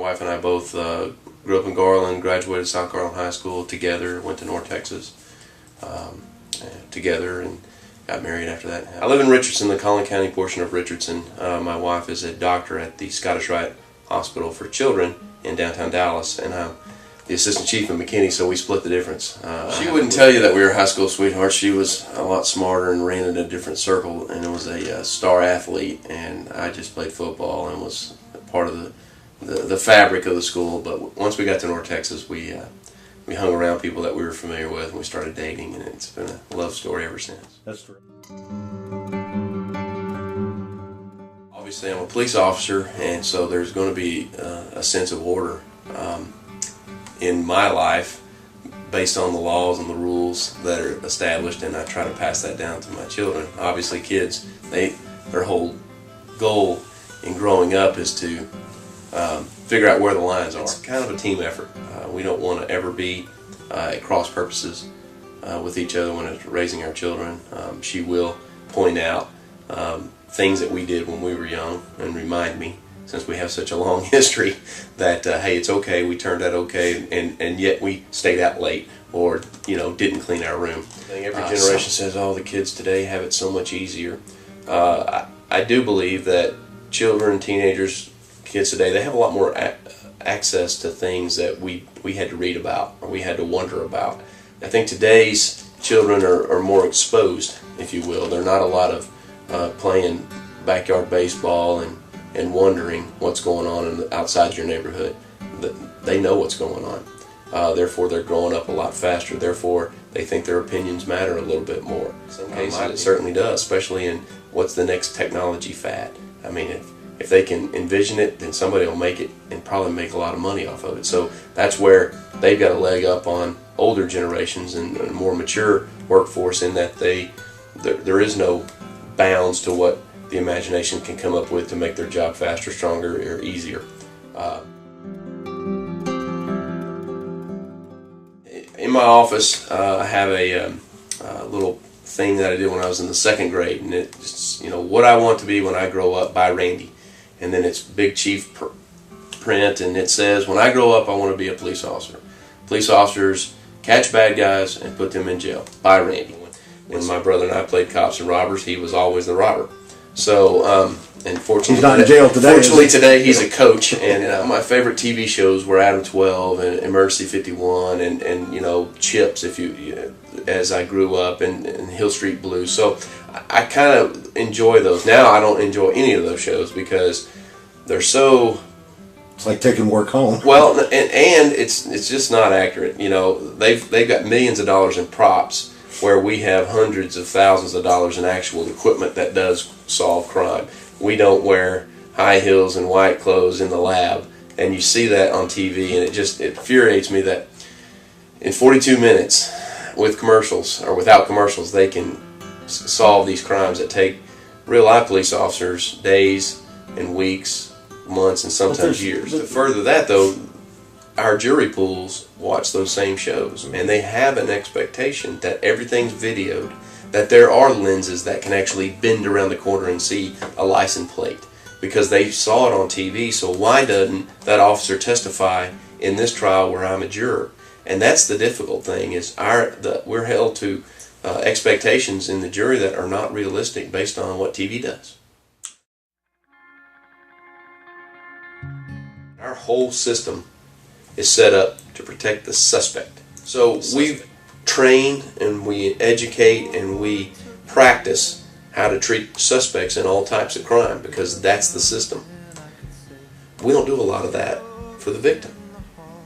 wife and I both grew up in Garland, graduated South Garland High School together, went to North Texas together, and got married after that. I live in Richardson, the Collin County portion of Richardson. My wife is a doctor at the Scottish Rite Hospital for Children in downtown Dallas, and I'm the assistant chief in McKinney, so we split the difference. She wouldn't tell you that we were high school sweethearts. She was a lot smarter and ran in a different circle, and was a star athlete, and I just played football and was part of the fabric of the school. But once we got to North Texas, we hung around people that we were familiar with, and we started dating, and it's been a love story ever since. That's true. Obviously, I'm a police officer, and so there's going to be a sense of order in my life based on the laws and the rules that are established, and I try to pass that down to my children. Obviously, kids, their whole goal in growing up is to figure out where the lines are. It's kind of a team effort. We don't want to ever be at cross purposes with each other when it's raising our children. She will point out things that we did when we were young and remind me, since we have such a long history, that hey, it's okay, we turned out okay, and yet we stayed out late, or didn't clean our room. I think every generation says, oh, the kids today have it so much easier. I do believe that children, teenagers, kids today, they have a lot more access to things that we had to read about or we had to wonder about. I think today's children are more exposed, if you will. They're not a lot of playing backyard baseball and wondering what's going on outside your neighborhood. They know what's going on. Therefore, they're growing up a lot faster. Therefore, they think their opinions matter a little bit more. In some cases, it certainly does, especially in what's the next technology fad. I mean, if they can envision it, then somebody will make it and probably make a lot of money off of it. So that's where they've got a leg up on older generations and a more mature workforce, in that there is no bounds to what the imagination can come up with to make their job faster, stronger, or easier. In my office, I have a little thing that I did when I was in the 2nd grade, and it's what I want to be when I grow up by Randy, and then it's big chief print, and it says, when I grow up, I want to be a police officer. Police officers catch bad guys and put them in jail, by Randy. When my brother and I played cops and robbers, he was always the robber. So, and fortunately, he's not in jail today. Fortunately, today he's a coach. And my favorite TV shows were Adam 12 and Emergency 51 and Chips. As I grew up, and Hill Street Blues. So I kind of enjoy those. Now I don't enjoy any of those shows because they're so. It's like taking work home. Well, and it's just not accurate. They've got millions of dollars in props, where we have hundreds of thousands of dollars in actual equipment that does solve crime. We don't wear high heels and white clothes in the lab, and you see that on TV, and it infuriates me that in 42 minutes, with commercials or without commercials, they can solve these crimes that take real life police officers days and weeks, months, and sometimes years. To further that, though, our jury pools watch those same shows, and they have an expectation that everything's videoed, that there are lenses that can actually bend around the corner and see a license plate, because they saw it on TV. So why doesn't that officer testify in this trial where I'm a juror? And that's the difficult thing, is we're held to expectations in the jury that are not realistic based on what TV does. Our whole system is set up to protect the suspect. So we train and we educate and we practice how to treat suspects in all types of crime, because that's the system. We don't do a lot of that for the victim.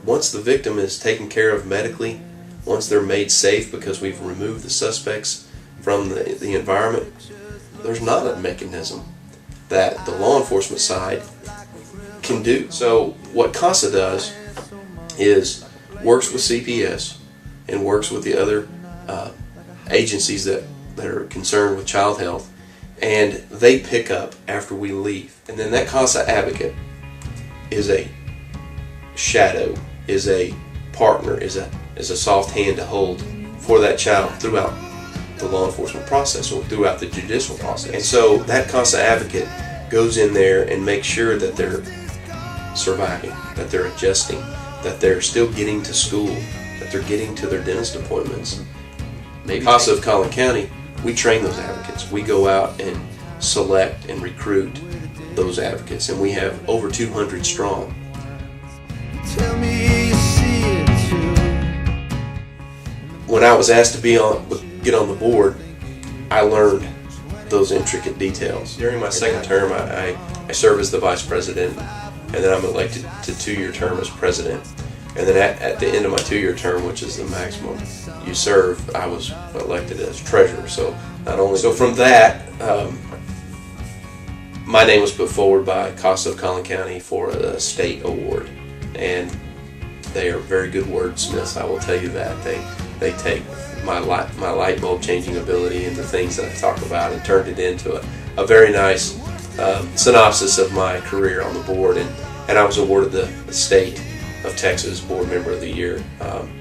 Once the victim is taken care of medically, once they're made safe because we've removed the suspects from the environment, there's not a mechanism that the law enforcement side can do. So what CASA does is works with CPS and works with the other agencies that are concerned with child health, and they pick up after we leave. And then that CASA advocate is a shadow, is a partner, is a soft hand to hold for that child throughout the law enforcement process or throughout the judicial process. And so that CASA advocate goes in there and makes sure that they're surviving, that they're adjusting, that they're still getting to school, that they're getting to their dentist appointments. Maybe CASA of Collin County, we train those advocates. We go out and select and recruit those advocates, and we have over 200 strong. Tell me you see it too. When I was asked to get on the board, I learned those intricate details. During my second term, I serve as the vice president, and then I'm elected to 2-year term as president. And then at the end of my 2-year term, which is the maximum you serve, I was elected as treasurer. So from that, my name was put forward by CASA of Collin County for a state award, and they are very good wordsmiths. I will tell you that they take my light bulb changing ability and the things that I talk about and turned it into a very nice synopsis of my career on the board, and I was awarded the State of Texas Board Member of the Year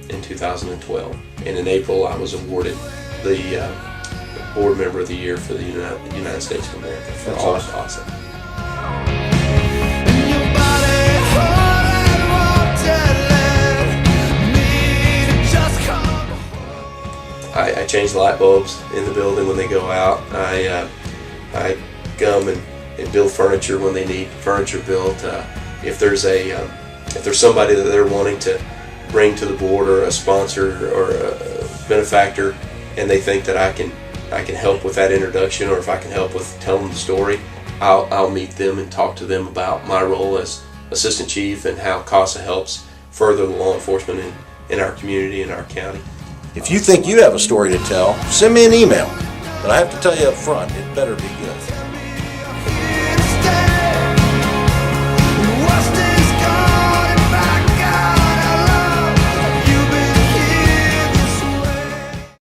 in 2012, and in April I was awarded the Board Member of the Year for the United States of America for That's all awesome. CASA. Your body hard and wanted, let me just come. I change light bulbs in the building when they go out. I come and build furniture when they need furniture built. If there's somebody that they're wanting to bring to the board, or a sponsor or a benefactor, and they think that I can help with that introduction, or if I can help with telling the story, I'll meet them and talk to them about my role as assistant chief and how CASA helps further the law enforcement in our community and our county. If you think you have a story to tell, send me an email. But I have to tell you up front, it better be good.